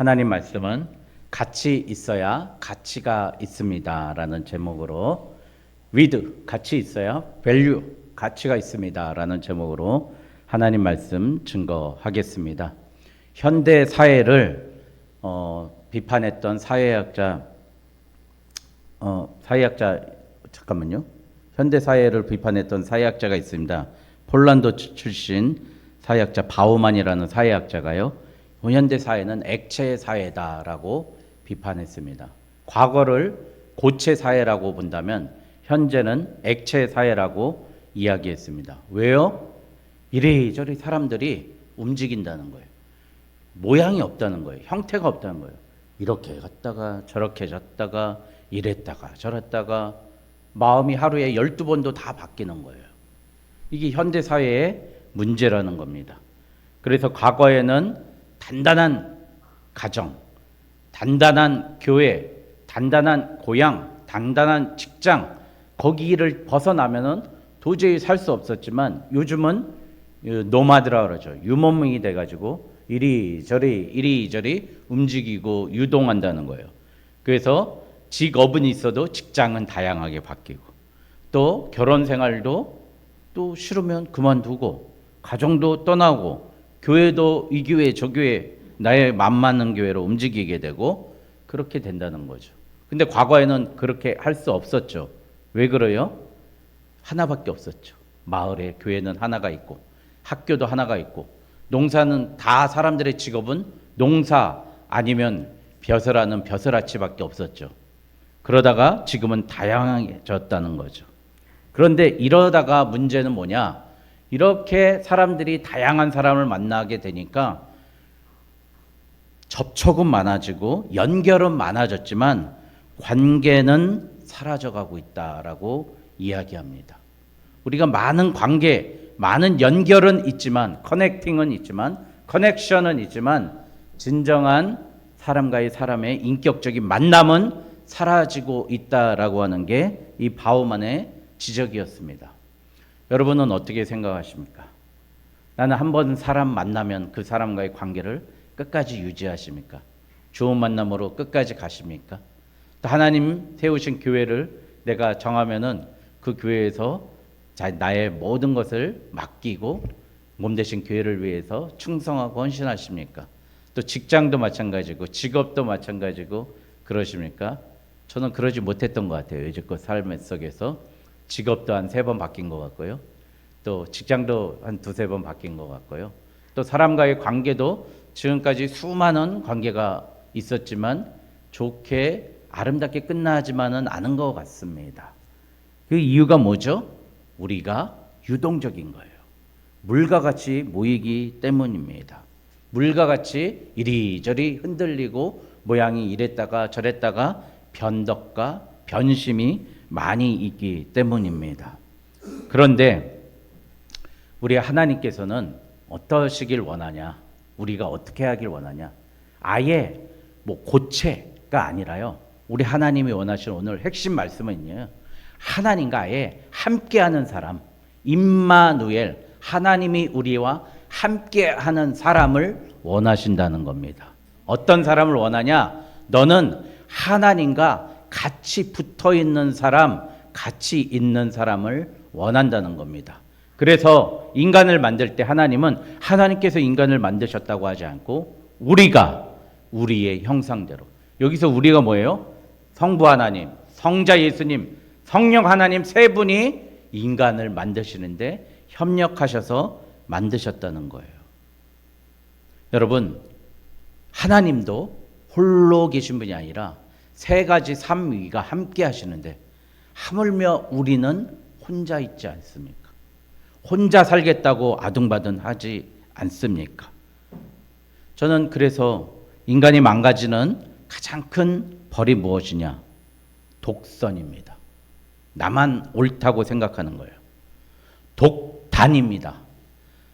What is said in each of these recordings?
하나님 말씀은 같이 있어야 가치가 있습니다 라는 제목으로 with 같이 있어야 value 가치가 있습니다 라는 제목으로 하나님 말씀 증거하겠습니다. 현대 사회를 비판했던 현대 사회를 비판했던 사회학자가 있습니다. 폴란드 출신 사회학자 바우만이라는 사회학자가요, 현대 사회는 액체 사회다라고 비판했습니다. 과거를 고체 사회라고 본다면 현재는 액체 사회라고 이야기했습니다. 왜요? 이리저리 사람들이 움직인다는 거예요. 모양이 없다는 거예요. 형태가 없다는 거예요. 이렇게 갔다가 저렇게 졌다가 이랬다가 저랬다가 마음이 하루에 12번도 다 바뀌는 거예요. 이게 현대 사회의 문제라는 겁니다. 그래서 과거에는 단단한 가정, 단단한 교회, 단단한 고향, 단단한 직장, 거기를 벗어나면은 도저히 살 수 없었지만 요즘은 노마드라 그러죠. 유목민이 돼가지고 이리저리 움직이고 유동한다는 거예요. 그래서 직업은 있어도 직장은 다양하게 바뀌고, 또 결혼 생활도 또 싫으면 그만두고, 가정도 떠나고, 교회도 이 교회 저 교회 나의 맘 맞는 교회로 움직이게 되고 그렇게 된다는 거죠. 근데 과거에는 그렇게 할 수 없었죠. 왜 그래요? 하나밖에 없었죠. 마을에 교회는 하나가 있고 학교도 하나가 있고, 농사는 다 사람들의 직업은 농사 아니면 벼슬하는 벼슬아치밖에 없었죠. 그러다가 지금은 다양해졌다는 거죠. 그런데 이러다가 문제는 뭐냐? 이렇게 사람들이 다양한 사람을 만나게 되니까 접촉은 많아지고 연결은 많아졌지만 관계는 사라져가고 있다라고 이야기합니다. 우리가 많은 관계, 많은 연결은 있지만, 커넥팅은 있지만, 커넥션은 있지만, 진정한 사람과의 사람의 인격적인 만남은 사라지고 있다라고 하는 게 이 바우만의 지적이었습니다. 여러분은 어떻게 생각하십니까? 나는 한 번 사람 만나면 그 사람과의 관계를 끝까지 유지하십니까? 좋은 만남으로 끝까지 가십니까? 또 하나님 세우신 교회를 내가 정하면은 그 교회에서 나의 모든 것을 맡기고 몸 대신 교회를 위해서 충성하고 헌신하십니까? 또 직장도 마찬가지고 직업도 마찬가지고 그러십니까? 저는 그러지 못했던 것 같아요. 여지껏 삶 속에서 직업도 한 3번 바뀐 것 같고요. 또 직장도 한 2-3번 바뀐 것 같고요. 또 사람과의 관계도 지금까지 수많은 관계가 있었지만 좋게 아름답게 끝나지만은 않은 것 같습니다. 그 이유가 뭐죠? 우리가 유동적인 거예요. 물과 같이 모이기 때문입니다. 물과 같이 이리저리 흔들리고 모양이 이랬다가 저랬다가 변덕과 변심이 많이 있기 때문입니다. 그런데 우리 하나님께서는 어떠시길 원하냐? 우리가 어떻게 하길 원하냐? 아예 고체가 아니라요. 우리 하나님이 원하시는 오늘 핵심 말씀은요, 하나님과 아예 함께하는 사람, 임마누엘, 하나님이 우리와 함께하는 사람을 원하신다는 겁니다. 어떤 사람을 원하냐? 너는 하나님과 같이 붙어 있는 사람, 같이 있는 사람을 원한다는 겁니다. 그래서 인간을 만들 때 하나님은 하나님께서 인간을 만드셨다고 하지 않고 우리가 우리의 형상대로, 여기서 우리가 뭐예요? 성부 하나님, 성자 예수님, 성령 하나님 3분이 인간을 만드시는데 협력하셔서 만드셨다는 거예요. 여러분, 하나님도 홀로 계신 분이 아니라 3가지 삼위가 함께 하시는데 하물며 우리는 혼자 있지 않습니까? 혼자 살겠다고 아둥바둥 하지 않습니까? 저는 그래서 인간이 망가지는 가장 큰 벌이 무엇이냐? 독선입니다. 나만 옳다고 생각하는 거예요. 독단입니다.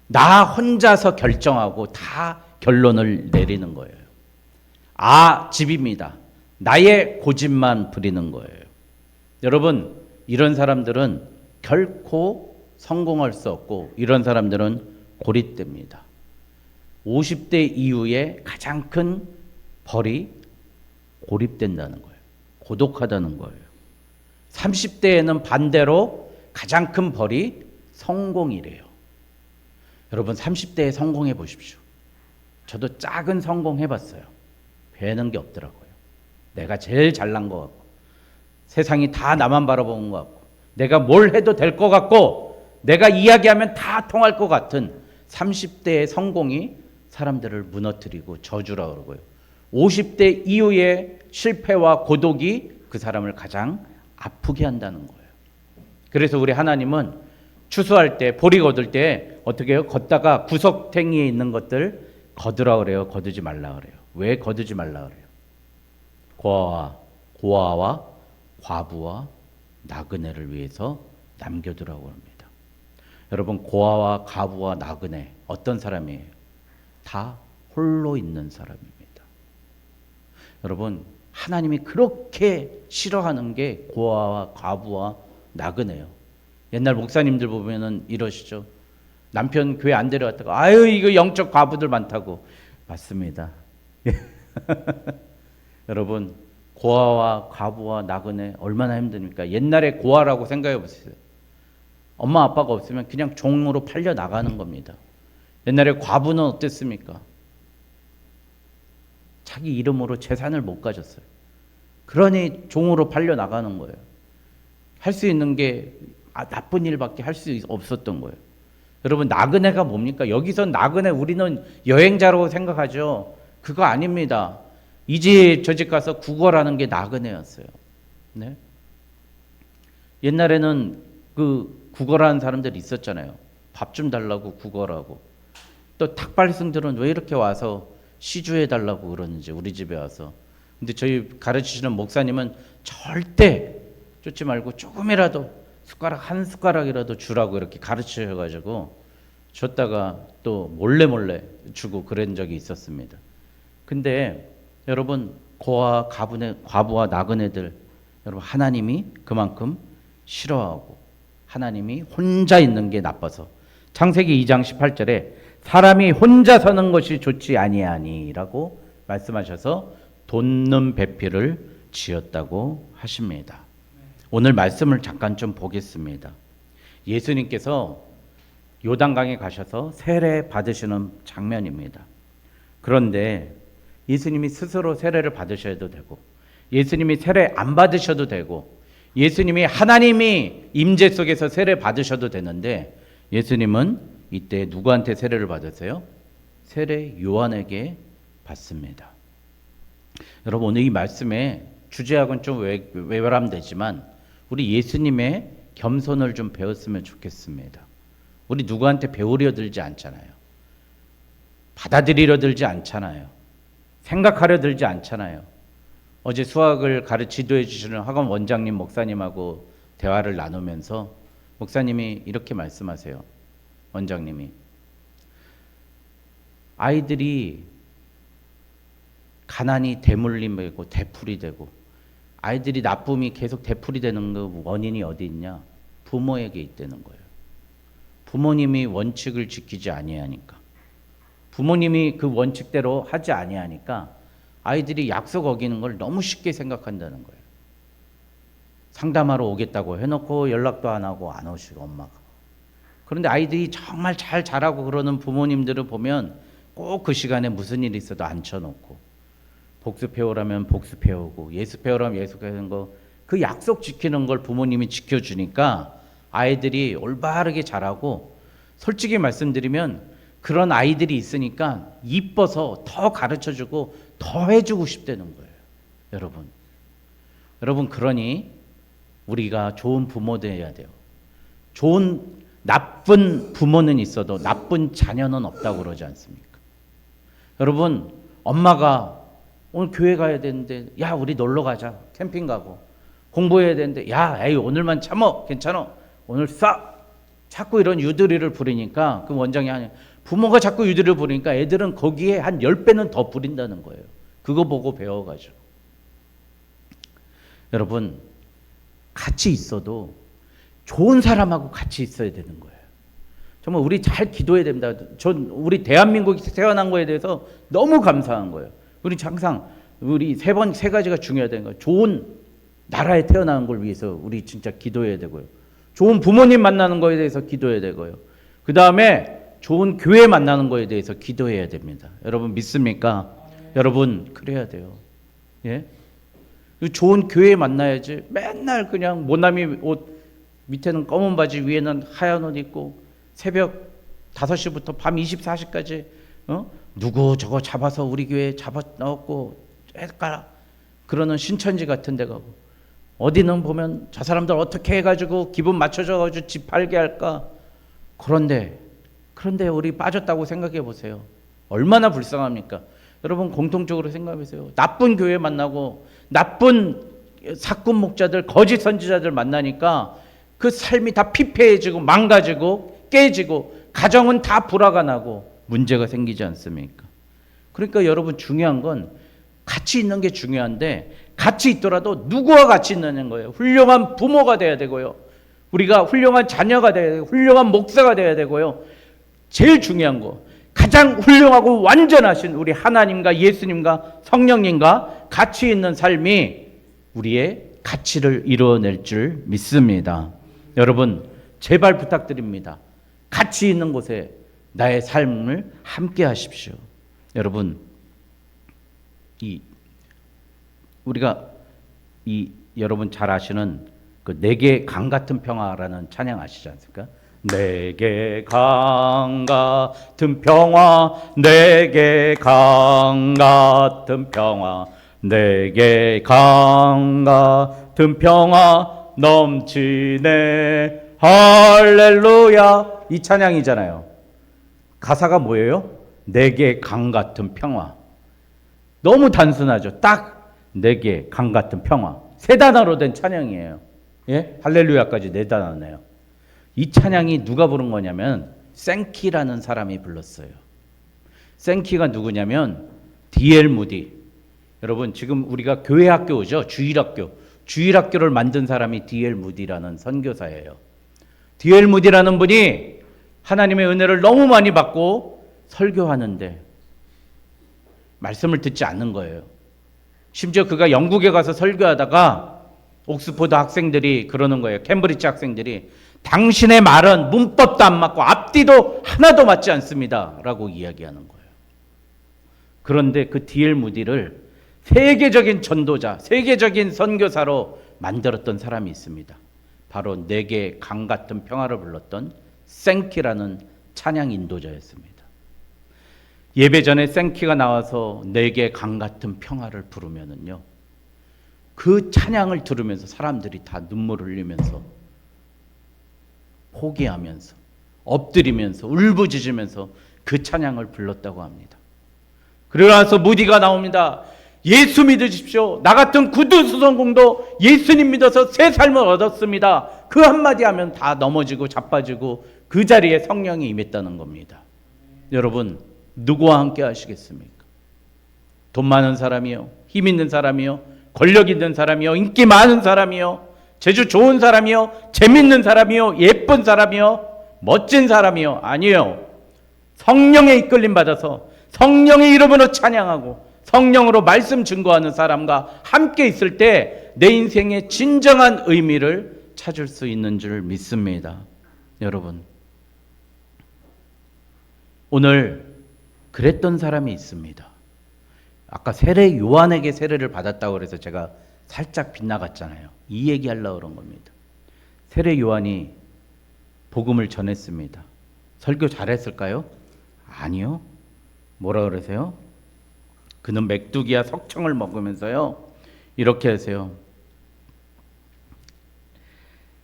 나 혼자서 결정하고 다 결론을 내리는 거예요. 아집입니다. 나의 고집만 부리는 거예요. 여러분, 이런 사람들은 결코 성공할 수 없고 이런 사람들은 고립됩니다. 50대 이후에 가장 큰 벌이 고립된다는 거예요. 고독하다는 거예요. 30대에는 반대로 가장 큰 벌이 성공이래요. 여러분 30대에 성공해 보십시오. 저도 작은 성공 해봤어요. 배는 게 없더라고요. 내가 제일 잘난 것 같고 세상이 다 나만 바라보는 것 같고 내가 뭘 해도 될 것 같고 내가 이야기하면 다 통할 것 같은 30대의 성공이 사람들을 무너뜨리고 저주라 그러고요. 50대 이후의 실패와 고독이 그 사람을 가장 아프게 한다는 거예요. 그래서 우리 하나님은 추수할 때, 보리 거둘 때 어떻게 해요? 걷다가 구석탱이에 있는 것들 거두라 그래요? 거두지 말라 그래요? 왜 거두지 말라 그래요? 고아와 과부와 나그네를 위해서 남겨두라고 합니다. 여러분 고아와 과부와 나그네 어떤 사람이에요? 다 홀로 있는 사람입니다. 여러분 하나님이 그렇게 싫어하는 게 고아와 과부와 나그네요. 옛날 목사님들 보면은 이러시죠. 남편 교회 안 데려갔다가 아유 이거 영적 과부들 많다고. 맞습니다. 여러분 고아와 과부와 나그네 얼마나 힘듭니까? 옛날에 고아라고 생각해 보세요. 엄마 아빠가 없으면 그냥 종으로 팔려 나가는 겁니다. 옛날에 과부는 어땠습니까? 자기 이름으로 재산을 못 가졌어요. 그러니 종으로 팔려 나가는 거예요. 할 수 있는 게 나쁜 일밖에 할 수 없었던 거예요. 여러분 나그네가 뭡니까? 여기서 나그네 우리는 여행자라고 생각하죠. 그거 아닙니다. 이 집 저 집 가서 구걸하는 게 나그네였어요. 네? 옛날에는 그 구걸하는 사람들이 있었잖아요. 밥 좀 달라고 구걸하고. 또 탁발승들은 왜 이렇게 와서 시주해 달라고 그러는지 우리 집에 와서. 근데 저희 가르치시는 목사님은 절대 쫓지 말고 조금이라도 숟가락 한 숟가락이라도 주라고 이렇게 가르치셔가지고 줬다가 또 몰래 주고 그런 적이 있었습니다. 근데 여러분 고아 과부와 나그네들 여러분 하나님이 그만큼 싫어하고 하나님이 혼자 있는 게 나빠서 창세기 2장 18절에 사람이 혼자 서는 것이 좋지 아니하니라고 말씀하셔서 돋는 배필을 지었다고 하십니다. 오늘 말씀을 잠깐 좀 보겠습니다. 예수님께서 요단강에 가셔서 세례 받으시는 장면입니다. 그런데 예수님이 스스로 세례를 받으셔도 되고 예수님이 세례 안 받으셔도 되고 예수님이 하나님이 임재 속에서 세례 받으셔도 되는데 예수님은 이때 누구한테 세례를 받으세요? 세례 요한에게 받습니다. 여러분 오늘 이 말씀의 주제하고는 좀 외람되지만 우리 예수님의 겸손을 좀 배웠으면 좋겠습니다. 우리 누구한테 배우려 들지 않잖아요. 받아들이려 들지 않잖아요. 생각하려 들지 않잖아요. 어제 수학을 지도해 주시는 학원 원장님 목사님하고 대화를 나누면서 목사님이 이렇게 말씀하세요. 원장님이 아이들이 가난이 대물림되고 되풀이 되고 아이들이 나쁨이 계속 되풀이 되는 그 원인이 어디 있냐? 부모에게 있다는 거예요. 부모님이 원칙을 지키지 아니하니까 부모님이 그 원칙대로 하지 아니하니까 아이들이 약속 어기는 걸 너무 쉽게 생각한다는 거예요. 상담하러 오겠다고 해놓고 연락도 안 하고 안 오시고 엄마가. 그런데 아이들이 정말 잘 자라고 그러는 부모님들을 보면 꼭 그 시간에 무슨 일이 있어도 앉혀놓고 복습해오라면 복습해오고 예습해오라면 예습하는 거 그 약속 지키는 걸 부모님이 지켜주니까 아이들이 올바르게 자라고 솔직히 말씀드리면 그런 아이들이 있으니까 이뻐서 더 가르쳐주고 더 해주고 싶다는 거예요. 여러분 그러니 우리가 좋은 부모 되어야 돼요. 나쁜 부모는 있어도 나쁜 자녀는 없다고 그러지 않습니까? 여러분 엄마가 오늘 교회 가야 되는데 야 우리 놀러 가자 캠핑 가고 공부해야 되는데 야 에이 오늘만 참어 괜찮아 오늘 자꾸 이런 유도리를 부리니까 그 원장이 하냐 부모가 자꾸 유도리를 부리니까 애들은 거기에 한 10배는 더 부린다는 거예요. 그거 보고 배워가지고. 여러분 같이 있어도 좋은 사람하고 같이 있어야 되는 거예요. 정말 우리 잘 기도해야 됩니다. 우리 대한민국이 태어난 거에 대해서 너무 감사한 거예요. 우리 항상 우리 세 가지가 중요하다는 거예요. 좋은 나라에 태어나는 걸 위해서 우리 진짜 기도해야 되고요. 좋은 부모님 만나는 거에 대해서 기도해야 되고요. 그 다음에 좋은 교회 만나는 거에 대해서 기도해야 됩니다. 여러분 믿습니까? 여러분 그래야 돼요. 예? 좋은 교회 만나야지 맨날 그냥 모나미 옷 밑에는 검은 바지 위에는 하얀 옷 입고 새벽 5시부터 밤 24시까지 누구 저거 잡아서 우리 교회에 잡아 넣었고 할까 그러는 신천지 같은 데 가고 어디는 보면 저 사람들 어떻게 해가지고 기분 맞춰줘가지고 집 팔게 할까. 그런데 우리 빠졌다고 생각해 보세요. 얼마나 불쌍합니까? 여러분 공통적으로 생각해 보세요. 나쁜 교회 만나고 나쁜 사꾼 목자들 거짓 선지자들 만나니까 그 삶이 다 피폐해지고 망가지고 깨지고 가정은 다 불화가 나고 문제가 생기지 않습니까? 그러니까 여러분 중요한 건 같이 있는 게 중요한데 같이 있더라도 누구와 같이 있느냐는 거예요. 훌륭한 부모가 돼야 되고요. 우리가 훌륭한 자녀가 돼야 되고 훌륭한 목사가 돼야 되고요. 제일 중요한 거 가장 훌륭하고 완전하신 우리 하나님과 예수님과 성령님과 같이 있는 삶이 우리의 가치를 이루어낼 줄 믿습니다. 여러분 제발 부탁드립니다. 같이 있는 곳에 나의 삶을 함께 하십시오. 여러분 우리가 여러분 잘 아시는 그 내게 강 같은 평화라는 찬양 아시지 않습니까? 내게 강 같은 평화, 내게 강 같은 평화, 내게 강 같은 평화 넘치네 할렐루야. 이 찬양이잖아요. 가사가 뭐예요? 내게 강 같은 평화. 너무 단순하죠. 딱 내게 강 같은 평화. 세 단어로 된 찬양이에요. 예? 할렐루야까지 네 단어네요. 이 찬양이 누가 부른 거냐면 생키라는 사람이 불렀어요. 생키가 누구냐면 D.L. 무디. 여러분 지금 우리가 교회 학교죠. 주일학교를 만든 사람이 D.L. 무디라는 선교사예요. D.L. 무디라는 분이 하나님의 은혜를 너무 많이 받고 설교하는데 말씀을 듣지 않는 거예요. 심지어 그가 영국에 가서 설교하다가 옥스포드 학생들이 그러는 거예요. 캠브리지 학생들이 당신의 말은 문법도 안 맞고 앞뒤도 하나도 맞지 않습니다 라고 이야기하는 거예요. 그런데 그 D.L. 무디를 세계적인 전도자, 세계적인 선교사로 만들었던 사람이 있습니다. 바로 내게 강 같은 평화를 불렀던 생키라는 찬양 인도자였습니다. 예배 전에 생키가 나와서 내게 강 같은 평화를 부르면은요, 그 찬양을 들으면서 사람들이 다 눈물을 흘리면서 포기하면서 엎드리면서 울부짖으면서 그 찬양을 불렀다고 합니다. 그러고 나서 무디가 나옵니다. 예수 믿으십시오. 나 같은 구두수성공도 예수님 믿어서 새 삶을 얻었습니다. 그 한마디 하면 다 넘어지고 자빠지고 그 자리에 성령이 임했다는 겁니다. 여러분 누구와 함께 하시겠습니까? 돈 많은 사람이요, 힘 있는 사람이요, 권력 있는 사람이요, 인기 많은 사람이요, 재주 좋은 사람이요, 재밌는 사람이요, 예쁜 사람이요, 멋진 사람이요? 아니요. 성령의 이끌림 받아서 성령의 이름으로 찬양하고 성령으로 말씀 증거하는 사람과 함께 있을 때 내 인생의 진정한 의미를 찾을 수 있는 줄 믿습니다. 여러분 오늘 그랬던 사람이 있습니다. 아까 세례 요한에게 세례를 받았다고 그래서 제가 살짝 빗나갔잖아요. 이 얘기 하려고 그런 겁니다. 세례 요한이 복음을 전했습니다. 설교 잘했을까요? 아니요. 뭐라 그러세요? 그는 맥두기와 석청을 먹으면서요 이렇게 하세요.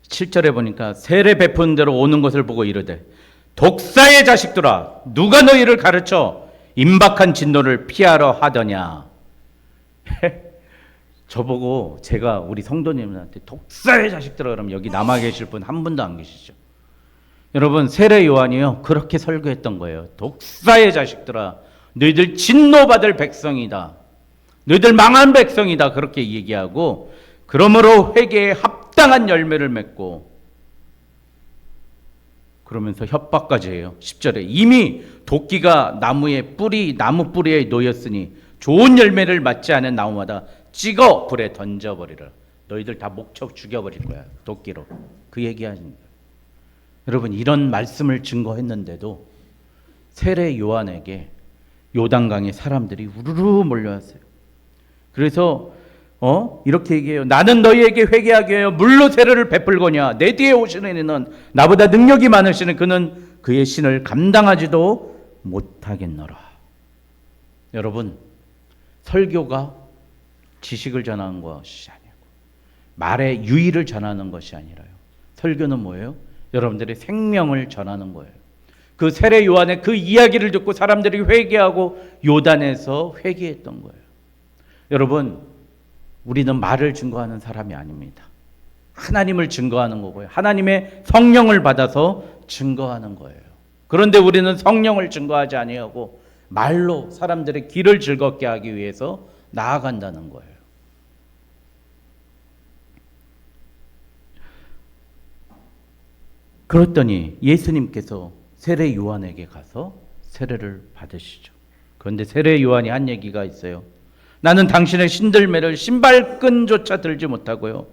7절에 보니까 세례 베푸는 대로 오는 것을 보고 이르되 독사의 자식들아 누가 너희를 가르쳐 임박한 진노를 피하러 하더냐. 저보고 제가 우리 성도님한테 독사의 자식들아 그러면 여기 남아 계실 분 한 분도 안 계시죠. 여러분 세례 요한이요 그렇게 설교했던 거예요. 독사의 자식들아 너희들 진노받을 백성이다. 너희들 망한 백성이다. 그렇게 얘기하고 그러므로 회개에 합당한 열매를 맺고 그러면서 협박까지 해요. 10절에 이미 도끼가 나무 뿌리에 놓였으니 좋은 열매를 맺지 않은 나무마다 찍어 불에 던져버리라. 너희들 다 목척 죽여버릴 거야, 도끼로. 그 얘기하는 거예요. 여러분, 이런 말씀을 증거했는데도 세례 요한에게 요단강에 사람들이 우르르 몰려왔어요. 그래서 이렇게 얘기해요. 나는 너희에게 회개하게 하여 물로 세례를 베풀거냐. 내 뒤에 오시는 이는 나보다 능력이 많으시는 그는 그의 신을 감당하지도 못하겠노라. 여러분, 설교가 지식을 전하는 것이 아니고 말의 유의를 전하는 것이 아니라요. 설교는 뭐예요? 여러분들의 생명을 전하는 거예요. 그 세례 요한의 그 이야기를 듣고 사람들이 회개하고 요단에서 회개했던 거예요. 여러분, 우리는 말을 증거하는 사람이 아닙니다. 하나님을 증거하는 거고요. 하나님의 성령을 받아서 증거하는 거예요. 그런데 우리는 성령을 증거하지 아니하고 말로 사람들의 귀를 즐겁게 하기 위해서 나아간다는 거예요. 그랬더니 예수님께서 세례 요한에게 가서 세례를 받으시죠. 그런데 세례 요한이 한 얘기가 있어요. 나는 당신의 신들매를 신발끈조차 들지 못하고요.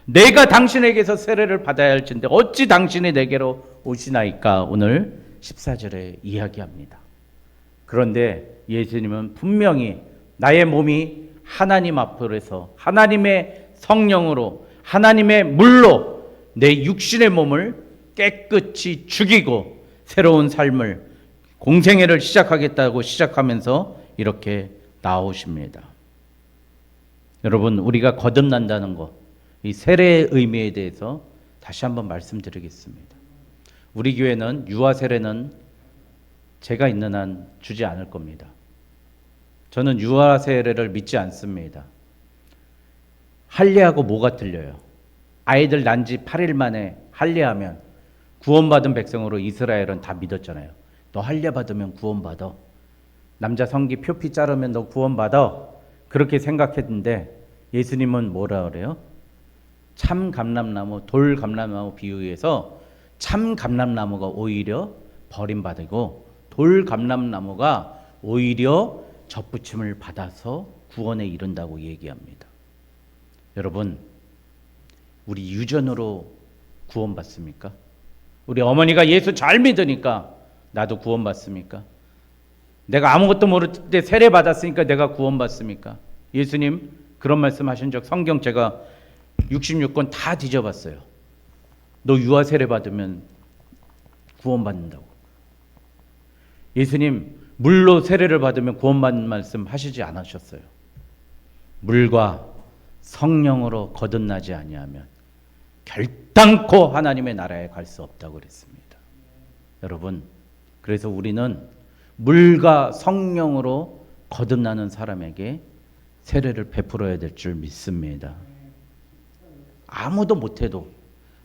내가 당신에게서 세례를 받아야 할진데 어찌 당신이 내게로 오시나이까. 오늘 14절에 이야기합니다. 그런데 예수님은 분명히 나의 몸이 하나님 앞에서 하나님의 성령으로 하나님의 물로 내 육신의 몸을 깨끗이 죽이고 새로운 삶을 공생애를 시작하겠다고 시작하면서 이렇게 나오십니다. 여러분, 우리가 거듭난다는 것, 이 세례의 의미에 대해서 다시 한번 말씀드리겠습니다. 우리 교회는 유아 세례는 제가 있는 한 주지 않을 겁니다. 저는 유아 세례를 믿지 않습니다. 할례하고 뭐가 틀려요? 아이들 난 지 8일 만에 할례하면 구원받은 백성으로 이스라엘은 다 믿었잖아요. 너 할례 받으면 구원받아. 남자 성기 표피 자르면 너 구원받아. 그렇게 생각했는데 예수님은 뭐라 그래요? 참 감람나무, 돌 감람나무 비유해서 참 감람나무가 오히려 버림받고 돌 감람나무가 오히려 접붙임을 받아서 구원에 이른다고 얘기합니다. 여러분, 우리 유전으로 구원받습니까? 우리 어머니가 예수 잘 믿으니까 나도 구원받습니까? 내가 아무것도 모를 때 세례 받았으니까 내가 구원받습니까? 예수님 그런 말씀하신 적 성경 제가 66권 다 뒤져봤어요. 너 유아 세례 받으면 구원받는다고. 예수님 물로 세례를 받으면 구원받는 말씀 하시지 않으셨어요. 물과 성령으로 거듭나지 아니하면 결단코 하나님의 나라에 갈 수 없다고 그랬습니다. 여러분, 그래서 우리는 물과 성령으로 거듭나는 사람에게 세례를 베풀어야 될 줄 믿습니다. 아무도 못해도,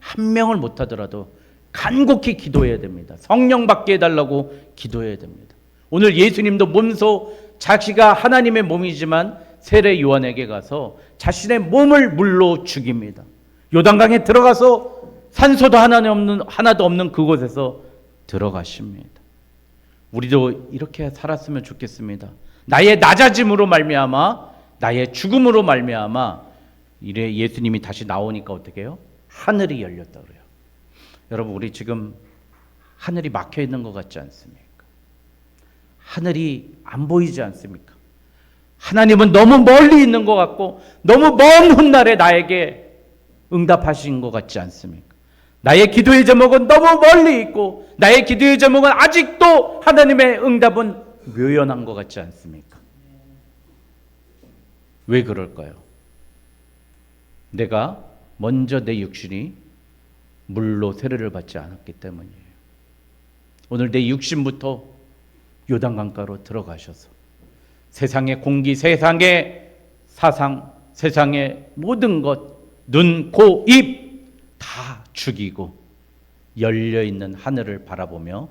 한 명을 못하더라도 간곡히 기도해야 됩니다. 성령 받게 해달라고 기도해야 됩니다. 오늘 예수님도 몸소 자기가 하나님의 몸이지만 세례 요한에게 가서 자신의 몸을 물로 죽입니다. 요단강에 들어가서 산소도 하나도 없는 그곳에서 들어가십니다. 우리도 이렇게 살았으면 좋겠습니다. 나의 낮아짐으로 말미암아, 나의 죽음으로 말미암아, 이래 예수님이 다시 나오니까 어떻게 해요? 하늘이 열렸다 그래요. 여러분, 우리 지금 하늘이 막혀 있는 것 같지 않습니까? 하늘이 안 보이지 않습니까? 하나님은 너무 멀리 있는 것 같고 너무 먼 훗날에 나에게 응답하신 것 같지 않습니까? 나의 기도의 제목은 너무 멀리 있고 나의 기도의 제목은 아직도 하나님의 응답은 묘연한 것 같지 않습니까? 왜 그럴까요? 내가 먼저 내 육신이 물로 세례를 받지 않았기 때문이에요. 오늘 내 육신부터 요단강가로 들어가셔서 세상의 공기, 세상의 사상, 세상의 모든 것, 눈, 코, 입 다 죽이고 열려있는 하늘을 바라보며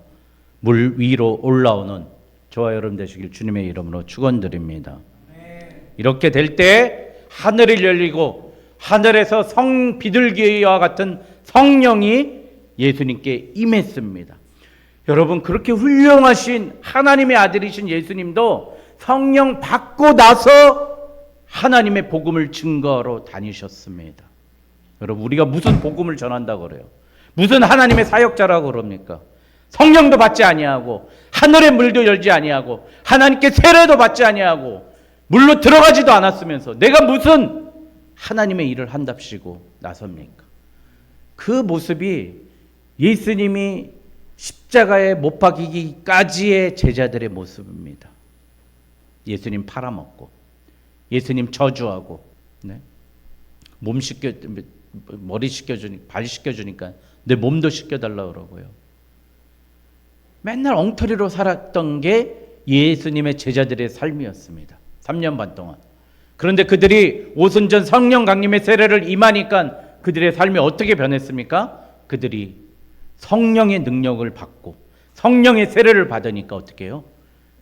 물 위로 올라오는 저와 여러분 되시길 주님의 이름으로 축원드립니다. 이렇게 될 때 하늘이 열리고 하늘에서 비둘기와 같은 성령이 예수님께 임했습니다. 여러분, 그렇게 훌륭하신 하나님의 아들이신 예수님도 성령 받고 나서 하나님의 복음을 증거하러 다니셨습니다. 여러분, 우리가 무슨 복음을 전한다고 그래요? 무슨 하나님의 사역자라고 그럽니까? 성령도 받지 아니하고 하늘의 문도 열지 아니하고 하나님께 세례도 받지 아니하고 물로 들어가지도 않았으면서 내가 무슨 하나님의 일을 한답시고 나섭니까? 그 모습이 예수님이 십자가에 못 박히기까지의 제자들의 모습입니다. 예수님 팔아먹고 예수님 저주하고, 네? 머리 씻겨주니까, 발 씻겨주니까 내 몸도 씻겨달라고 그러고요. 맨날 엉터리로 살았던 게 예수님의 제자들의 삶이었습니다. 3년 반 동안. 그런데 그들이 오순절 성령 강림의 세례를 임하니까 그들의 삶이 어떻게 변했습니까? 그들이 성령의 능력을 받고 성령의 세례를 받으니까 어떻게 해요?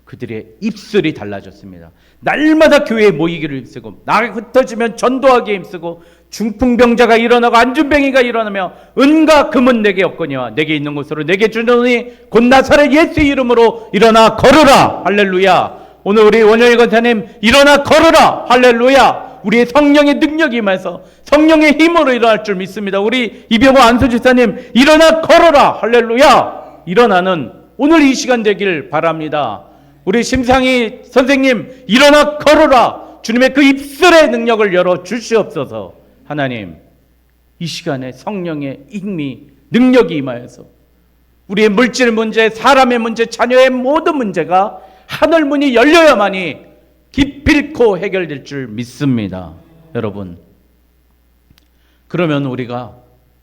그들의 입술이 달라졌습니다. 날마다 교회에 모이기를 힘쓰고, 날이 흩어지면 전도하기에 힘쓰고, 중풍병자가 일어나고 안준뱅이가 일어나며 은과 금은 내게 없거니와 내게 있는 곳으로 내게 주노니 곧 나사렛 예수 이름으로 일어나 걸으라. 할렐루야. 오늘 우리 원영희 권사님 일어나 걸으라. 할렐루야. 우리의 성령의 능력이 임해서 성령의 힘으로 일어날 줄 믿습니다. 우리 이병호 안수지사님 일어나 걸어라. 할렐루야. 일어나는 오늘 이 시간 되길 바랍니다. 우리 심상희 선생님 일어나 걸어라. 주님의 그 입술의 능력을 열어 주시옵소서. 하나님, 이 시간에 성령의 힘이 능력이 임하여서 우리의 물질 문제, 사람의 문제, 자녀의 모든 문제가 하늘 문이 열려야만이 기필코 해결될 줄 믿습니다. 여러분, 그러면 우리가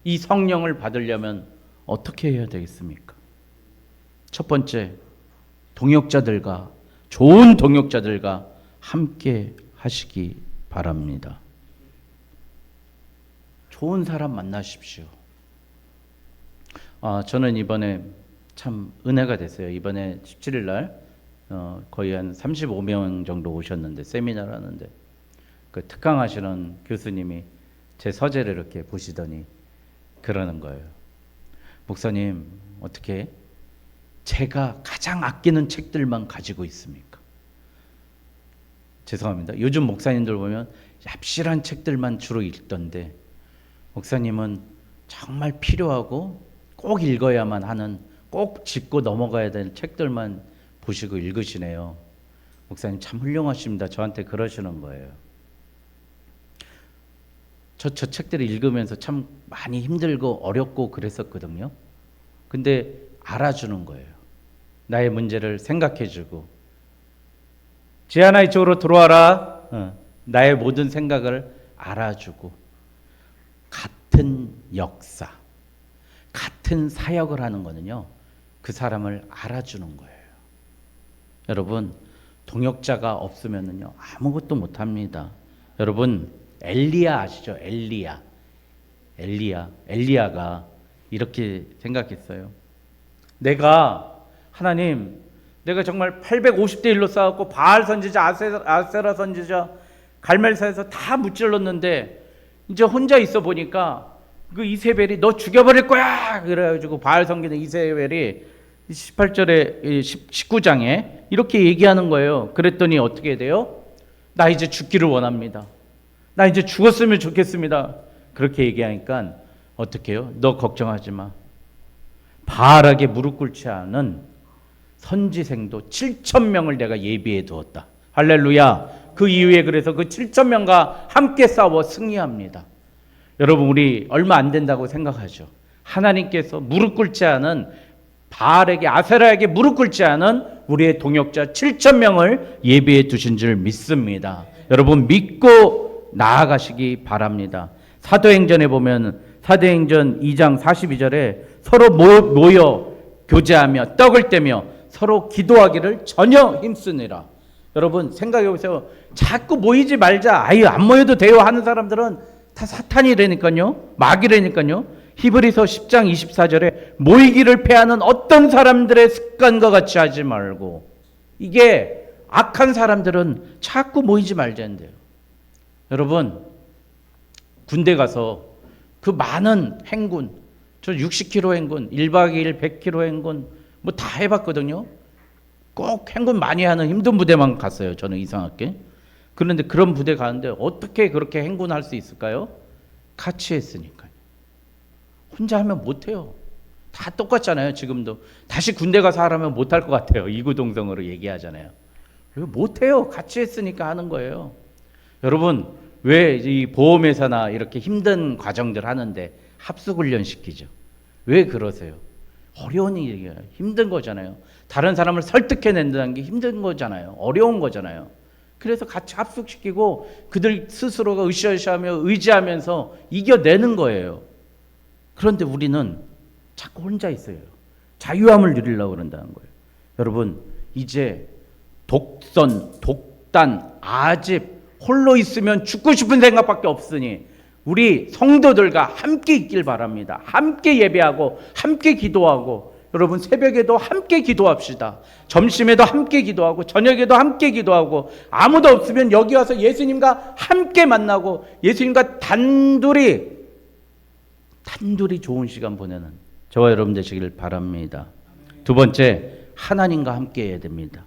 이 성령을 받으려면 어떻게 해야 되겠습니까? 첫 번째, 동역자들과, 좋은 동역자들과 함께 하시기 바랍니다. 좋은 사람 만나십시오. 저는 이번에 참 은혜가 됐어요. 이번에 17일 날 거의 한 35명 정도 오셨는데, 세미나를 하는데 그 특강하시는 교수님이 제 서재를 이렇게 보시더니 그러는 거예요. 목사님, 어떻게 제가 가장 아끼는 책들만 가지고 있습니까? 죄송합니다. 요즘 목사님들 보면 얍실한 책들만 주로 읽던데, 목사님은 정말 필요하고 꼭 읽어야만 하는, 꼭 짚고 넘어가야 되는 책들만 보시고 읽으시네요. 목사님 참 훌륭하십니다. 저한테 그러시는 거예요. 저 책들을 읽으면서 참 많이 힘들고 어렵고 그랬었거든요. 근데 알아주는 거예요. 나의 문제를 생각해주고, 지아나 이쪽으로 들어와라. 나의 모든 생각을 알아주고, 같은 역사, 같은 사역을 하는 거는요, 그 사람을 알아주는 거예요. 여러분, 동역자가 없으면은요 아무것도 못합니다. 여러분, 엘리야 아시죠? 엘리야가 이렇게 생각했어요. 하나님, 내가 정말 850대 1로 싸웠고 바알 선지자, 아세라 선지자, 갈멜사에서 다 무찔렀는데 이제 혼자 있어 보니까 그 이세벨이 너 죽여버릴 거야. 그래가지고 바알 선지자 이세벨이 18절에 19장에 이렇게 얘기하는 거예요. 그랬더니 어떻게 돼요? 나 이제 죽기를 원합니다. 나 이제 죽었으면 좋겠습니다. 그렇게 얘기하니까 어떻게 해요? 너 걱정하지 마. 바알에게 무릎 꿇지 않은 선지생도 7,000명을 내가 예비해 두었다. 할렐루야. 그 이후에 그래서 그 7,000명과 함께 싸워 승리합니다. 여러분, 우리 얼마 안 된다고 생각하죠. 하나님께서 무릎 꿇지 않은 바알에게, 아세라에게 무릎 꿇지 않은 우리의 동역자 7,000명을 예비해 두신 줄 믿습니다. 여러분, 믿고 나아가시기 바랍니다. 사도행전에 보면 사도행전 2장 42절에 서로 모여 교제하며 떡을 떼며 서로 기도하기를 전혀 힘쓰니라. 여러분, 생각해 보세요. 자꾸 모이지 말자, 아유 안 모여도 돼요 하는 사람들은 다 사탄이라니까요, 마귀라니까요. 히브리서 10장 24절에 모이기를 패하는 어떤 사람들의 습관과 같이 하지 말고, 이게 악한 사람들은 자꾸 모이지 말자는데요. 여러분, 군대 가서 그 많은 행군, 저 60km 행군, 1박 2일 100km 행군 뭐 다 해봤거든요. 꼭 행군 많이 하는 힘든 부대만 갔어요. 저는 이상하게. 그런데 그런 부대 가는데 어떻게 그렇게 행군할 수 있을까요? 같이 했으니까요. 혼자 하면 못해요. 다 똑같잖아요. 지금도 다시 군대 가서 하라면 못할 것 같아요. 이구동성으로 얘기하잖아요. 못해요. 같이 했으니까 하는 거예요. 여러분, 왜 이 보험회사나 이렇게 힘든 과정들 하는데 합숙훈련 시키죠? 왜 그러세요? 어려운 일이에요. 힘든 거잖아요. 다른 사람을 설득해낸다는 게 힘든 거잖아요. 어려운 거잖아요. 그래서 같이 합숙시키고 그들 스스로가 으쌰으쌰하며 의지하면서 이겨내는 거예요. 그런데 우리는 자꾸 혼자 있어요. 자유함을 누리려고 그런다는 거예요. 여러분, 이제 독선, 독단, 아집, 홀로 있으면 죽고 싶은 생각밖에 없으니 우리 성도들과 함께 있길 바랍니다. 함께 예배하고 함께 기도하고, 여러분 새벽에도 함께 기도합시다. 점심에도 함께 기도하고 저녁에도 함께 기도하고, 아무도 없으면 여기 와서 예수님과 함께 만나고 예수님과 단둘이 좋은 시간 보내는 저와 여러분 되시길 바랍니다. 두 번째, 하나님과 함께 해야 됩니다.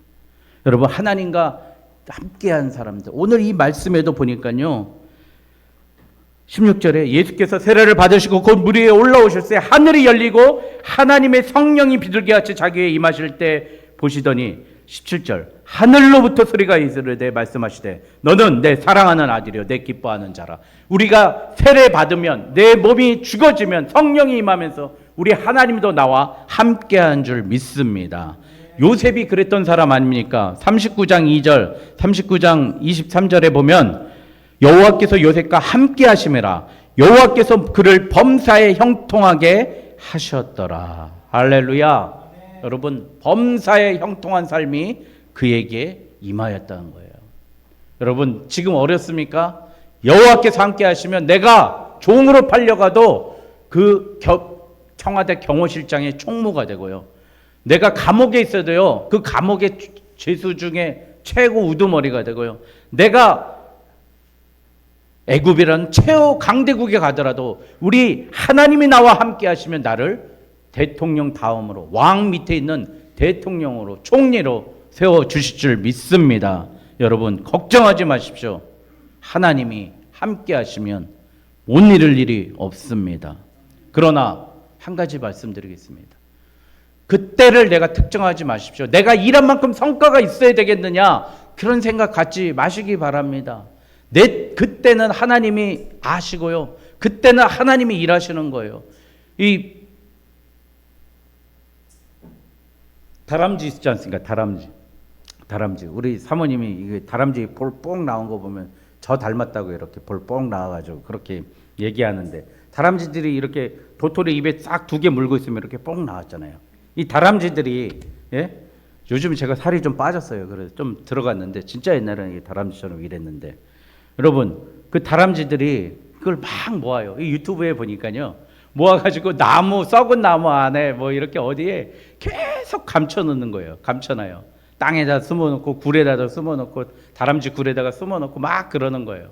여러분, 하나님과 함께한 사람들, 오늘 이 말씀에도 보니까요 16절에 예수께서 세례를 받으시고 곧 물 위에 올라오셨을 때 하늘이 열리고 하나님의 성령이 비둘기 같이 자기에 임하실 때 보시더니 17절 하늘로부터 소리가 이르되 말씀하시되 너는 내 사랑하는 아들이요 내 기뻐하는 자라. 우리가 세례 받으면 내 몸이 죽어지면 성령이 임하면서 우리 하나님도 나와 함께한 줄 믿습니다. 요셉이 그랬던 사람 아닙니까? 39장 2절 39장 23절에 보면 여호와께서 요셉과 함께 하심이라 여호와께서 그를 범사에 형통하게 하셨더라. 할렐루야. 네. 여러분, 범사에 형통한 삶이 그에게 임하였다는 거예요. 여러분, 지금 어렵습니까? 여호와께서 함께 하시면 내가 종으로 팔려가도 그 청와대 경호실장의 총무가 되고요, 내가 감옥에 있어도요 그 감옥의 죄수 중에 최고 우두머리가 되고요, 내가 애굽이라는 최후 강대국에 가더라도 우리 하나님이 나와 함께 하시면 나를 대통령 다음으로 왕 밑에 있는 대통령으로 총리로 세워주실 줄 믿습니다. 여러분, 걱정하지 마십시오. 하나님이 함께 하시면 못 이룰 일이 없습니다. 그러나 한 가지 말씀드리겠습니다. 그때를 내가 특정하지 마십시오. 내가 일한 만큼 성과가 있어야 되겠느냐, 그런 생각 갖지 마시기 바랍니다. 그때는 하나님이 아시고요, 그때는 하나님이 일하시는 거예요. 이 다람쥐 있지 않습니까? 다람쥐. 우리 사모님이 이게 다람쥐 볼 뽕 나온 거 보면 저 닮았다고 이렇게 볼 뽕 나와가지고 그렇게 얘기하는데, 다람쥐들이 이렇게 도토리 입에 싹 2개 물고 있으면 이렇게 뽕 나왔잖아요. 이 다람쥐들이, 예? 요즘 제가 살이 좀 빠졌어요. 그래서 좀 들어갔는데, 진짜 옛날에는 다람쥐처럼 일했는데, 여러분, 그 다람쥐들이 그걸 막 모아요. 이 유튜브에 보니까요, 모아가지고 나무, 썩은 나무 안에 뭐 이렇게 어디에 계속 감춰놓는 거예요. 감춰놔요. 땅에다 숨어놓고 굴에다가 숨어놓고 다람쥐 굴에다가 숨어놓고 막 그러는 거예요.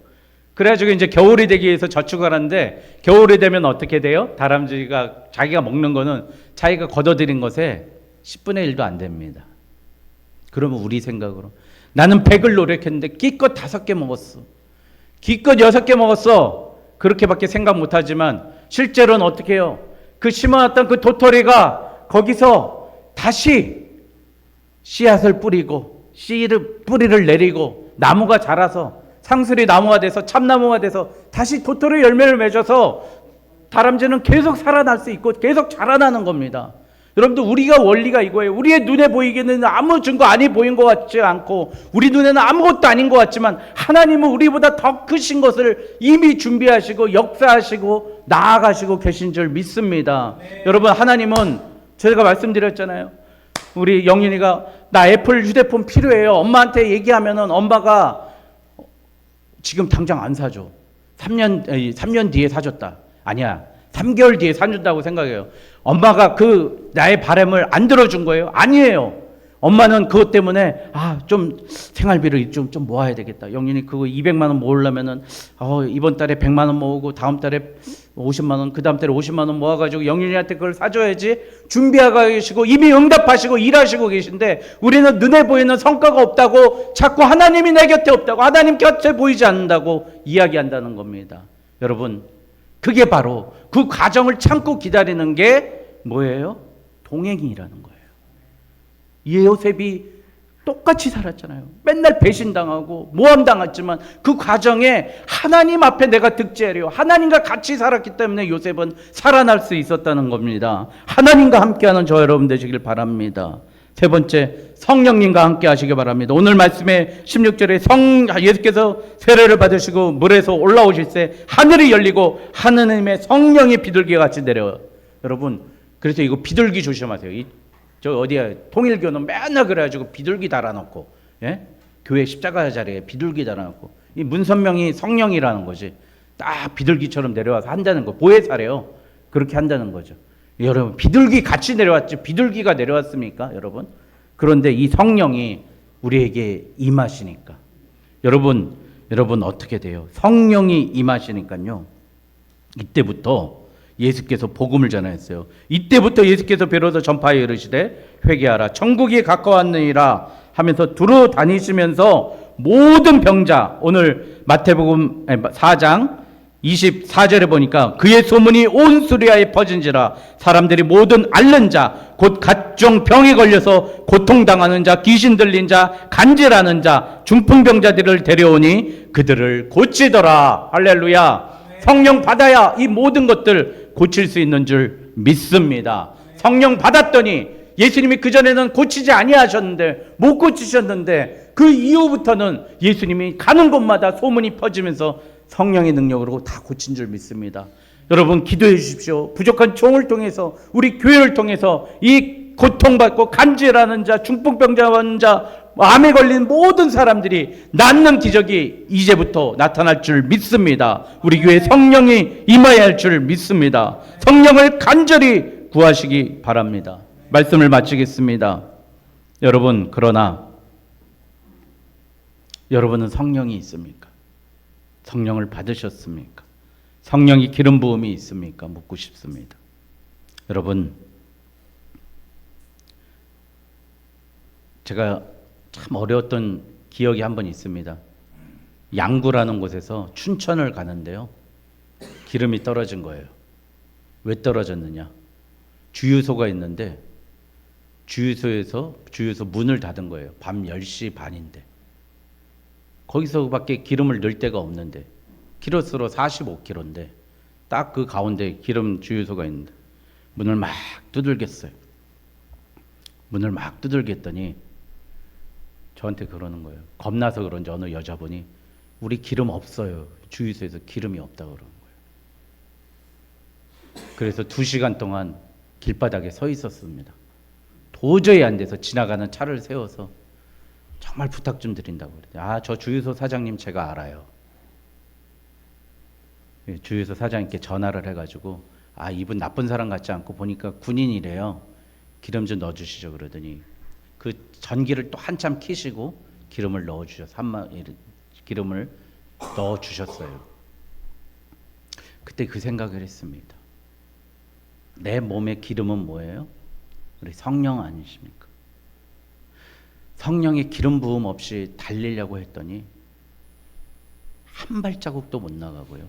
그래가지고 이제 겨울이 되기 위해서 저축을 하는데, 겨울이 되면 어떻게 돼요? 다람쥐가 자기가 먹는 거는 자기가 걷어들인 것에 10분의 1도 안 됩니다. 그러면 우리 생각으로 나는 100을 노력했는데 기껏 5개 먹었어, 기껏 6개 먹었어, 그렇게밖에 생각 못하지만 실제로는 어떻게 해요? 그 심어놨던 그 도토리가 거기서 다시 씨앗을 뿌리고 뿌리를 내리고 나무가 자라서 상수리 나무가 돼서 참나무가 돼서 다시 도토리 열매를 맺어서 다람쥐는 계속 살아날 수 있고 계속 자라나는 겁니다. 여러분들, 우리가 원리가 이거예요. 우리의 눈에 보이기는 아무 증거 아니 보인 것 같지 않고 우리 눈에는 아무것도 아닌 것 같지만 하나님은 우리보다 더 크신 것을 이미 준비하시고 역사하시고 나아가시고 계신 줄 믿습니다. 네. 여러분, 하나님은 제가 말씀드렸잖아요. 우리 영윤이가 나 애플 휴대폰 필요해요. 엄마한테 얘기하면은 엄마가 지금 당장 안 사줘. 3년 뒤에 사줬다. 아니야, 3개월 뒤에 사준다고 생각해요. 엄마가 그 나의 바람을 안 들어준 거예요? 아니에요. 엄마는 그것 때문에 좀 생활비를 좀 모아야 되겠다. 영윤이 그거 200만 원 모으려면은 이번 달에 100만 원 모으고 다음 달에 50만 원, 그 다음 달에 50만 원 모아가지고 영윤이한테 그걸 사줘야지 준비하고 계시고 이미 응답하시고 일하시고 계신데 우리는 눈에 보이는 성과가 없다고 자꾸 하나님이 내 곁에 없다고 하나님 곁에 보이지 않는다고 이야기한다는 겁니다. 여러분, 그게 바로 그 과정을 참고 기다리는 게 뭐예요? 동행이라는 거예요. 이 요셉이 똑같이 살았잖아요. 맨날 배신당하고 모함당했지만 그 과정에 하나님 앞에 내가 득제하려 하나님과 같이 살았기 때문에 요셉은 살아날 수 있었다는 겁니다. 하나님과 함께하는 저 여러분 되시길 바랍니다. 세 번째, 성령님과 함께 하시기 바랍니다. 오늘 말씀의 16절에 예수께서 세례를 받으시고 물에서 올라오실 때 하늘이 열리고 하느님의 성령이 비둘기 같이 내려요. 여러분, 그래서 이거 비둘기 조심하세요. 저 어디야 통일교는 맨날 그래가지고 비둘기 달아놓고, 예? 교회 십자가 자리에 비둘기 달아놓고, 이 문선명이 성령이라는 거지. 딱 비둘기처럼 내려와서 한다는 거, 보혜사래요. 그렇게 한다는 거죠. 여러분, 비둘기 같이 내려왔지 비둘기가 내려왔습니까, 여러분? 그런데 이 성령이 우리에게 임하시니까, 여러분 어떻게 돼요? 성령이 임하시니까요, 이때부터 예수께서 복음을 전하였어요. 이때부터 예수께서 비로소 전파에 이르시되 회개하라 천국이 가까웠느니라 하면서 두루 다니시면서 모든 병자, 오늘 마태복음 4장 24절에 보니까 그의 소문이 온 수리아에 퍼진지라 사람들이 모든 앓는 자, 곧 각종 병에 걸려서 고통당하는 자, 귀신 들린 자, 간질하는 자, 중풍병자들을 데려오니 그들을 고치더라. 할렐루야. 성령 받아야 이 모든 것들 고칠 수 있는 줄 믿습니다. 성령 받았더니 예수님이 그전에는 고치지 아니하셨는데, 못 고치셨는데 그 이후부터는 예수님이 가는 곳마다 소문이 퍼지면서 성령의 능력으로 다 고친 줄 믿습니다. 여러분, 기도해 주십시오. 부족한 종을 통해서, 우리 교회를 통해서 이 고통받고 간질하는 자, 중풍병자 환자, 암에 걸린 모든 사람들이 낫는 기적이 이제부터 나타날 줄 믿습니다. 우리 교회에 성령이 임해야 할 줄 믿습니다. 성령을 간절히 구하시기 바랍니다. 말씀을 마치겠습니다. 여러분, 그러나 여러분은 성령이 있습니까? 성령을 받으셨습니까? 성령이 기름 부음이 있습니까? 묻고 싶습니다. 여러분, 제가 참 어려웠던 기억이 한 번 있습니다. 양구라는 곳에서 춘천을 가는데요, 기름이 떨어진 거예요. 왜 떨어졌느냐? 주유소가 있는데 주유소 문을 닫은 거예요. 밤 10시 반인데 거기서밖에 기름을 넣을 데가 없는데, 키로수로 45km인데 딱 그 가운데 기름 주유소가 있는데 문을 막 두들겼어요. 문을 막 두들겼더니 저한테 그러는 거예요. 겁나서 그런지 어느 여자분이 우리 기름 없어요. 주유소에서 기름이 없다고 그러는 거예요. 그래서 2시간 동안 길바닥에 서 있었습니다. 도저히 안 돼서 지나가는 차를 세워서 정말 부탁 좀 드린다고 그랬더니 저 주유소 사장님 제가 알아요. 주유소 사장님께 전화를 해가지고 이분 나쁜 사람 같지 않고 보니까 군인이래요. 기름 좀 넣어주시죠. 그러더니 그 전기를 또 한참 켜시고 기름을 넣어주셔서 기름을 넣어주셨어요. 그때 그 생각을 했습니다. 내 몸의 기름은 뭐예요? 우리 성령 아니십니까? 성령의 기름 부음 없이 달리려고 했더니 한 발자국도 못 나가고요.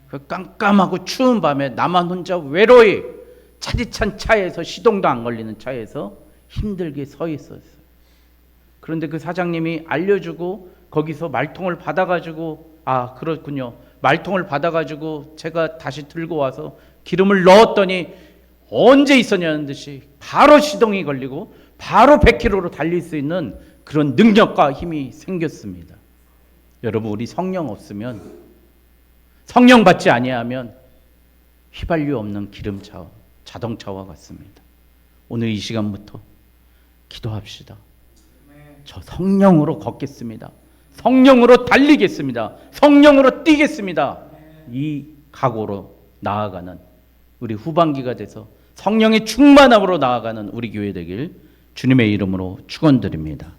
그 깜깜하고 추운 밤에 나만 혼자 외로이 차디찬 차에서, 시동도 안 걸리는 차에서 힘들게 서 있었어요. 그런데 그 사장님이 알려주고 거기서 말통을 받아가지고 그렇군요. 말통을 받아가지고 제가 다시 들고 와서 기름을 넣었더니 언제 있었냐는 듯이 바로 시동이 걸리고 바로 100km로 달릴 수 있는 그런 능력과 힘이 생겼습니다. 여러분, 우리 성령 없으면, 성령 받지 아니하면 휘발유 없는 기름차, 자동차와 같습니다. 오늘 이 시간부터 기도합시다. 저 성령으로 걷겠습니다. 성령으로 달리겠습니다. 성령으로 뛰겠습니다. 이 각오로 나아가는 우리 후반기가 돼서 성령의 충만함으로 나아가는 우리 교회 되길 주님의 이름으로 축원드립니다.